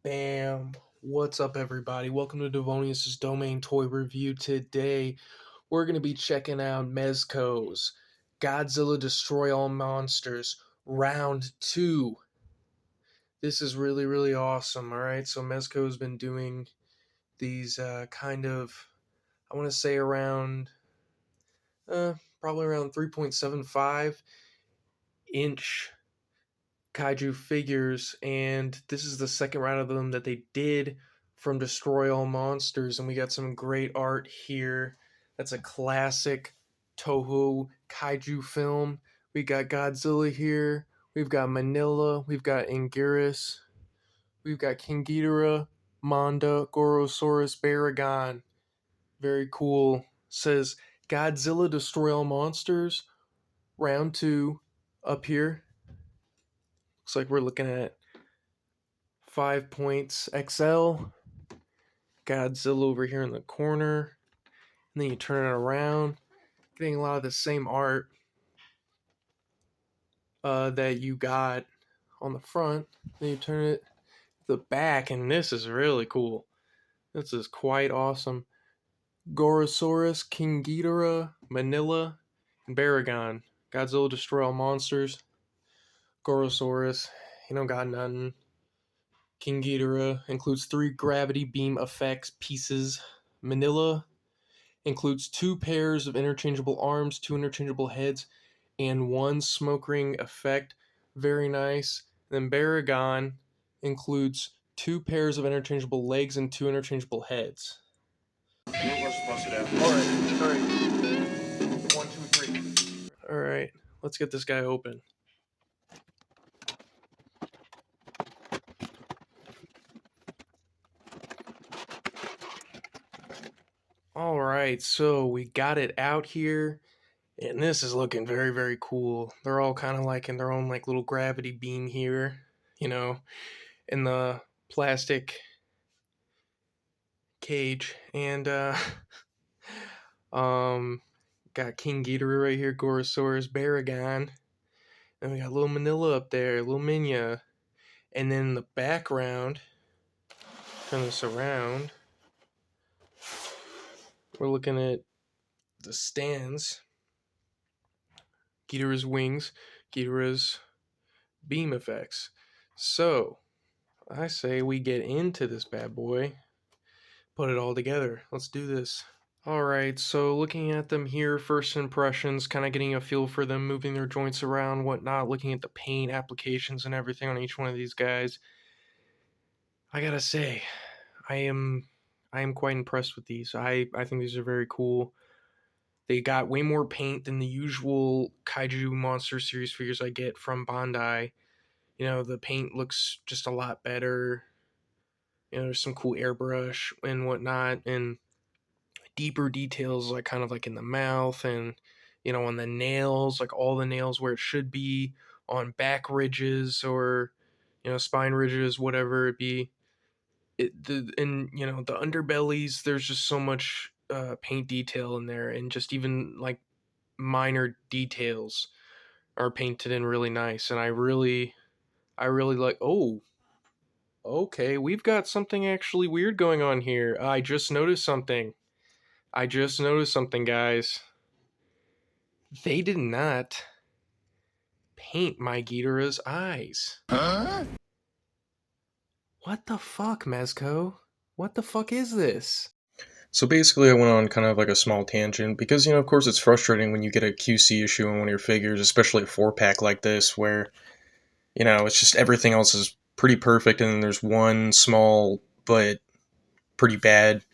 Bam! What's up, everybody? Welcome to Devonius' Domain Toy Review. Today, we're going to be checking out Mezco's Godzilla Destroy All Monsters Round 2. This is really awesome, alright? So Mezco's been doing these I want to say probably around 3.75 inch kaiju figures, and this is the second round of them that they did from Destroy All Monsters, and we got some great art here. That's a classic Toho kaiju film. We got Godzilla here, we've got Manila, we've got Anguirus, we've got King Ghidorah, Manda, Gorosaurus, Baragon. Very cool. Says Godzilla Destroy All Monsters round 2 up here. Looks like we're looking at 5 points XL. Godzilla over here in the corner. And then you turn it around. Getting a lot of the same art that you got on the front. Then you turn it to the back, and this is really cool. This is quite awesome. Gorosaurus, King Ghidorah, Manila, and Baragon. Godzilla Destroy All Monsters. Gorosaurus, he don't got nothing. King Ghidorah includes 3 gravity beam effects pieces. Manila includes 2 pairs of interchangeable arms, 2 interchangeable heads, and 1 smoke ring effect. Very nice. Then Baragon includes 2 pairs of interchangeable legs and 2 interchangeable heads. Alright. 1, 2, 3. Alright, let's get this guy open. Alright, so we got it out here, and this is looking very cool. They're all kind of like in their own like little gravity beam here, you know, in the plastic cage. And got King Ghidorah right here, Gorosaurus, Baragon, and we got little Manila up there, little Minya. And then in the background, turn this around, we're looking at the stands, Ghidorah's wings, Ghidorah's beam effects. So I say we get into this bad boy, put it all together. Let's do this. Alright, so looking at them here, first impressions, kind of getting a feel for them, moving their joints around, whatnot, looking at the paint applications and everything on each one of these guys. I gotta say, I am quite impressed with these. I think these are very cool. They got way more paint than the usual Kaiju Monster Series figures I get from Bandai. You know, the paint looks just a lot better. You know, there's some cool airbrush and whatnot, and deeper details, like kind of like in the mouth and, you know, on the nails, like all the nails where it should be, on back ridges or, you know, spine ridges, whatever it be. And you know, the underbellies, there's just so much paint detail in there, and just even like minor details are painted in really nice. And I really like. Oh, okay, we've got something actually weird going on here. I just noticed something. Guys. They did not paint my Ghidorah's eyes. Huh? What the fuck, Mezco? What the fuck is this? So basically, I went on kind of like a small tangent because, you know, of course, it's frustrating when you get a QC issue on one of your figures, especially a 4-pack like this, where, you know, it's just everything else is pretty perfect, and then there's one small but pretty bad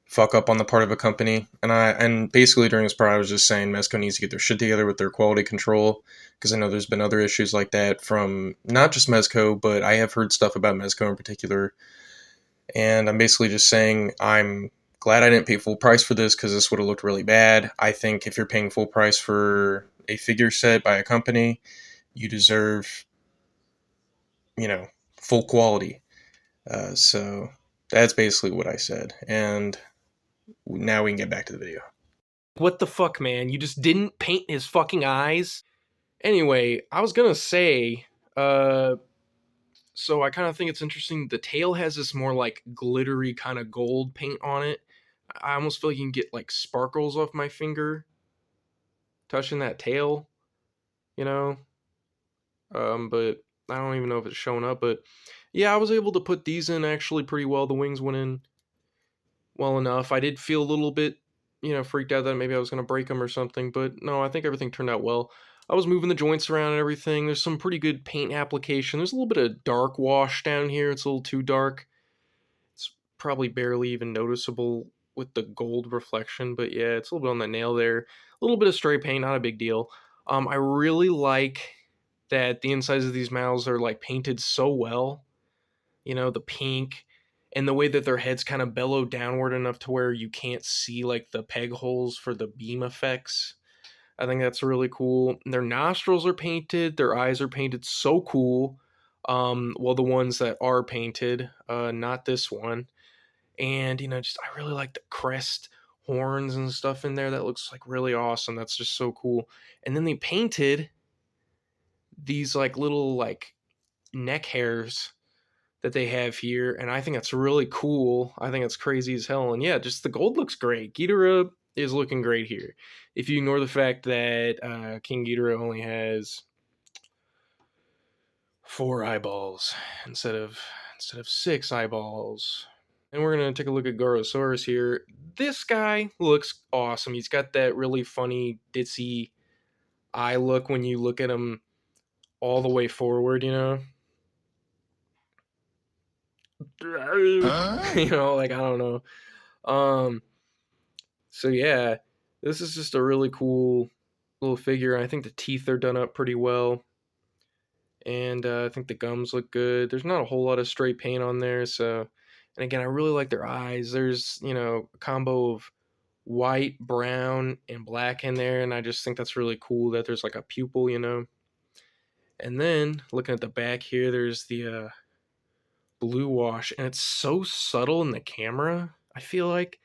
fuck up on the part of a company. And basically during this part, I was just saying Mezco needs to get their shit together with their quality control, because I know there's been other issues like that from not just Mezco, but I have heard stuff about Mezco in particular. And I'm basically just saying I'm glad I didn't pay full price for this, because this would have looked really bad. I think if you're paying full price for a figure set by a company, you deserve, you know, full quality. So that's basically what I said. And now we can get back to the video. What the fuck, man? You just didn't paint his fucking eyes? Anyway, I was gonna say, So I kind of think it's interesting. The tail has this more like glittery kind of gold paint on it. I almost feel like you can get like sparkles off my finger touching that tail, you know. But I don't even know if it's showing up. But yeah, I was able to put these in actually pretty well. The wings went in well enough. I did feel a little bit, freaked out that maybe I was going to break them or something, but no, I think everything turned out well. I was moving the joints around and everything. There's some pretty good paint application. There's a little bit of dark wash down here. It's a little too dark. It's probably barely even noticeable with the gold reflection, but yeah, it's a little bit on the nail there. A little bit of stray paint, not a big deal. I really like that the insides of these mouths are like painted so well. The pink and the way that their heads kind of bellow downward enough to where you can't see like the peg holes for the beam effects. I think that's really cool. Their nostrils are painted, their eyes are painted so cool. Well, the ones that are painted, not this one. And just I really like the crest horns and stuff in there. That looks like really awesome. That's just so cool. And then they painted these like little like neck hairs that they have here, and I think that's really cool. I think it's crazy as hell. And yeah, just the gold looks great. Ghidorah is looking great here. If you ignore the fact that King Ghidorah only has 4 eyeballs instead of 6 eyeballs. And we're gonna take a look at Gorosaurus here. This guy looks awesome. He's got that really funny ditzy eye look when you look at him all the way forward, like I don't know. Um, so yeah, this is just a really cool little figure. I think the teeth are done up pretty well, and I think the gums look good. There's not a whole lot of straight paint on there, so. And again, I really like their eyes. There's a combo of white, brown, and black in there, and I just think that's really cool that there's like a pupil. And then looking at the back here, there's the blue wash, and it's so subtle in the camera. I feel like,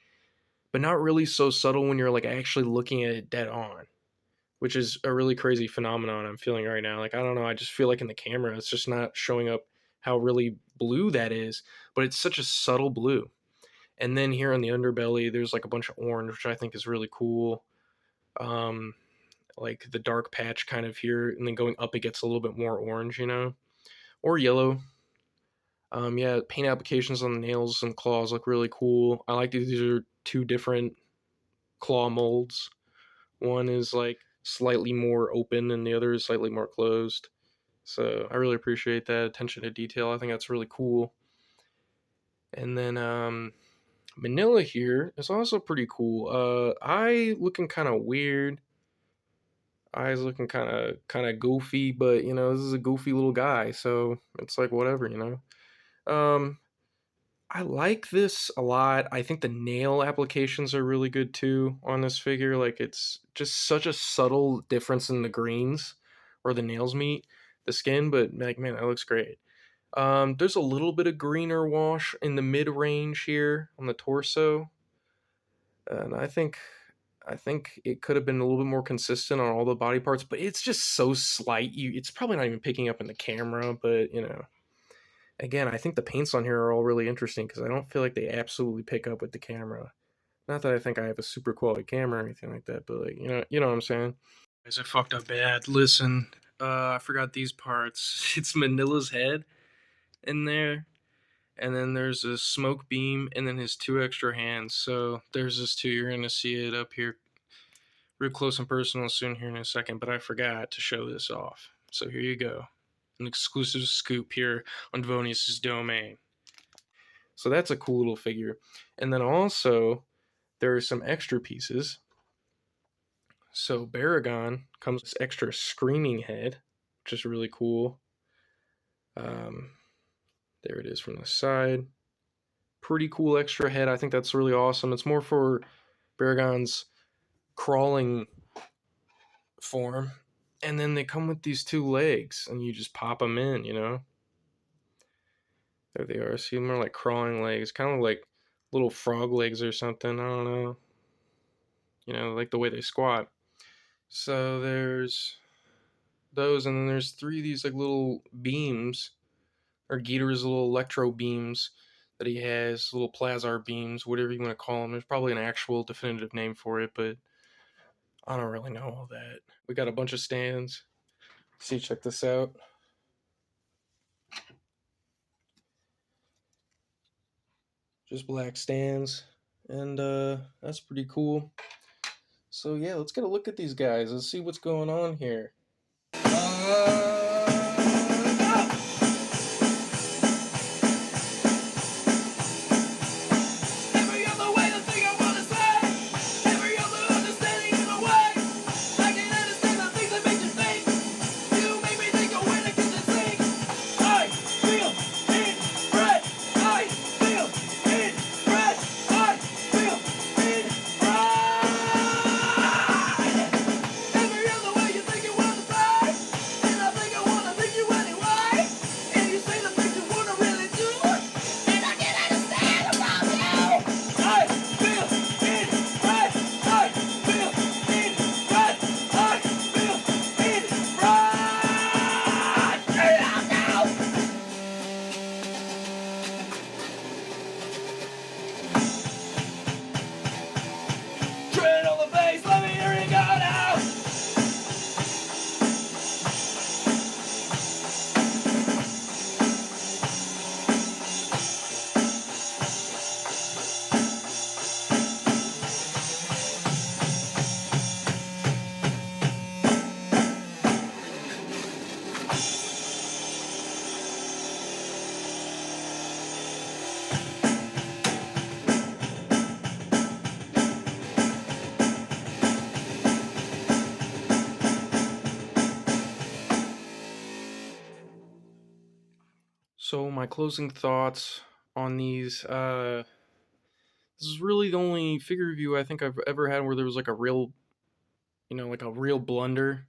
but not really so subtle when you're like actually looking at it dead on, which is a really crazy phenomenon I'm feeling right now. Like I don't know, I just feel like in the camera it's just not showing up how really blue that is, but it's such a subtle blue. And then here on the underbelly, there's like a bunch of orange, which I think is really cool. Um, like the dark patch kind of here, and then going up, it gets a little bit more orange, or yellow. Yeah, paint applications on the nails and claws look really cool. I like these are two different claw molds. One is like slightly more open, and the other is slightly more closed. So I really appreciate that attention to detail. I think that's really cool. And then Manila here is also pretty cool. Eye looking kind of weird. Eyes looking kind of goofy, but this is a goofy little guy, so it's like whatever. Um, I like this a lot. I think the nail applications are really good too on this figure. Like it's just such a subtle difference in the greens where the nails meet the skin, but like man, that looks great. There's a little bit of greener wash in the mid range here on the torso, and I think it could have been a little bit more consistent on all the body parts, but it's just so slight. It's probably not even picking up in the camera, but again, I think the paints on here are all really interesting because I don't feel like they absolutely pick up with the camera. Not that I think I have a super quality camera or anything like that, but like you know what I'm saying. Guys, I fucked up bad. Listen, I forgot these parts. It's Manila's head in there, and then there's a smoke beam, and then his 2 extra hands. So there's this too. You're gonna see it up here real close and personal soon here in a second, but I forgot to show this off. So here you go. An exclusive scoop here on Devonius' domain. So that's a cool little figure. And then also, there are some extra pieces. So Baragon comes with this extra screaming head, which is really cool. Um, there it is from the side. Pretty cool extra head. I think that's really awesome. It's more for Baragon's crawling form. And then they come with these 2 legs, and you just pop them in. There they are. See, more like crawling legs, kind of like little frog legs or something. I don't know. Like the way they squat. So there's those, and then there's 3 of these like little beams or Ghidorah's little electro beams that he has, little Plazar beams, whatever you want to call them. There's probably an actual definitive name for it, but I don't really know all that. We got a bunch of stands. See, check this out. Just black stands, and that's pretty cool. So yeah, let's get a look at these guys. Let's see what's going on here. So my closing thoughts on these. This is really the only figure review I think I've ever had where there was like a real, like a real blunder,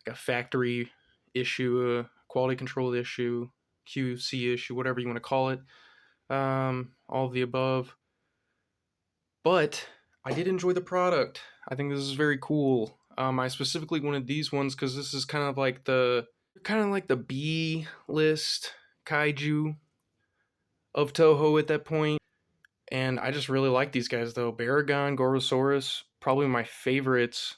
like a factory issue, a quality control issue, QC issue, whatever you want to call it. All of the above. But I did enjoy the product. I think this is very cool. I specifically wanted these ones because this is kind of like the B list kaiju of Toho at that point. And I just really like these guys though. Baragon, Gorosaurus, probably my favorites.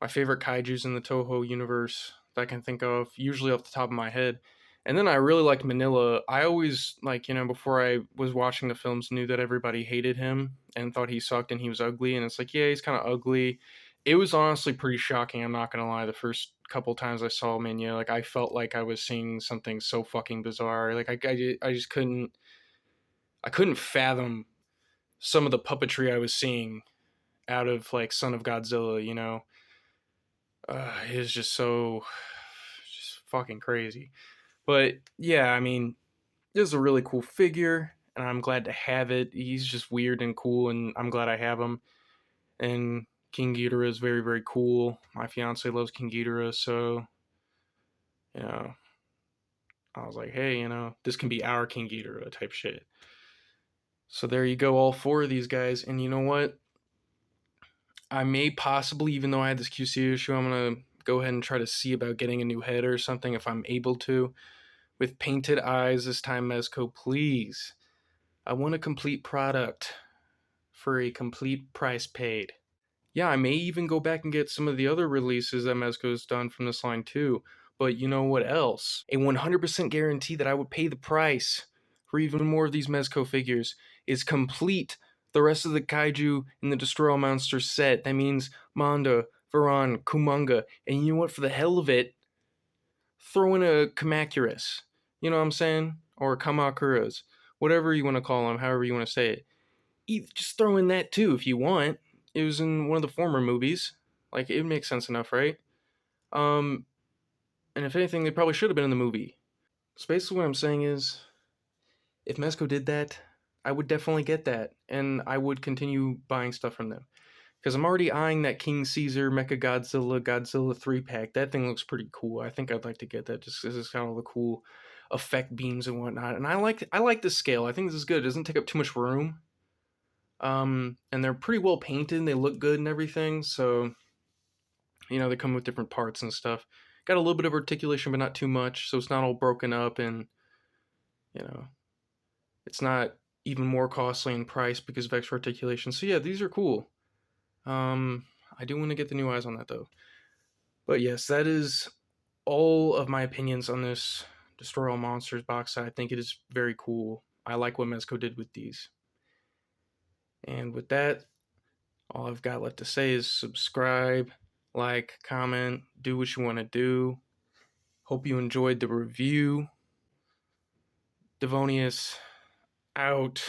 My favorite kaijus in the Toho universe that I can think of, usually off the top of my head. And then I really liked Manila. I always, before I was watching the films, knew that everybody hated him and thought he sucked and he was ugly. And it's like, yeah, he's kind of ugly. It was honestly pretty shocking. I'm not going to lie. The first couple times I saw Minya, like, I felt like I was seeing something so fucking bizarre. Like, I just couldn't fathom some of the puppetry I was seeing out of, like, Son of Godzilla, it was just fucking crazy. But yeah, I mean, this is a really cool figure, and I'm glad to have it. He's just weird and cool, and I'm glad I have him. And King Ghidorah is very, very cool. My fiance loves King Ghidorah, so you know, I was like, hey, this can be our King Ghidorah type shit. So there you go, all four of these guys, and you know what? I may possibly, even though I had this QC issue, I'm gonna go ahead and try to see about getting a new head or something if I'm able to. With painted eyes this time, Mezco, please. I want a complete product for a complete price paid. Yeah, I may even go back and get some of the other releases that Mezco's done from this line too. But you know what else? A 100% guarantee that I would pay the price for even more of these Mezco figures is complete the rest of the Kaiju in the Destroy All Monsters set. That means Manda, Varan, Kumonga, and you know what? For the hell of it, throw in a Kamacuras. You know what I'm saying? Or Kamakuras. Whatever you want to call them, however you want to say it. Just throw in that too if you want. It was in one of the former movies. Like, it makes sense enough, right? Um, and if anything, they probably should have been in the movie. So basically what I'm saying is, if Mezco did that, I would definitely get that. And I would continue buying stuff from them. Because I'm already eyeing that King Caesar Mecha Godzilla 3-pack. That thing looks pretty cool. I think I'd like to get that just because it's got all the cool effect beams and whatnot. And I like the scale. I think this is good. It doesn't take up too much room. And they're pretty well painted. And they look good and everything. So, they come with different parts and stuff. Got a little bit of articulation, but not too much. So it's not all broken up. And You know, it's not even more costly in price because of extra articulation. So yeah, these are cool. I do want to get the new eyes on that though. But yes, that is all of my opinions on this Destroy All Monsters box set. I think it is very cool. I like what Mezco did with these. And with that, all I've got left to say is subscribe, like, comment, do what you want to do. Hope you enjoyed the review. Devonius out.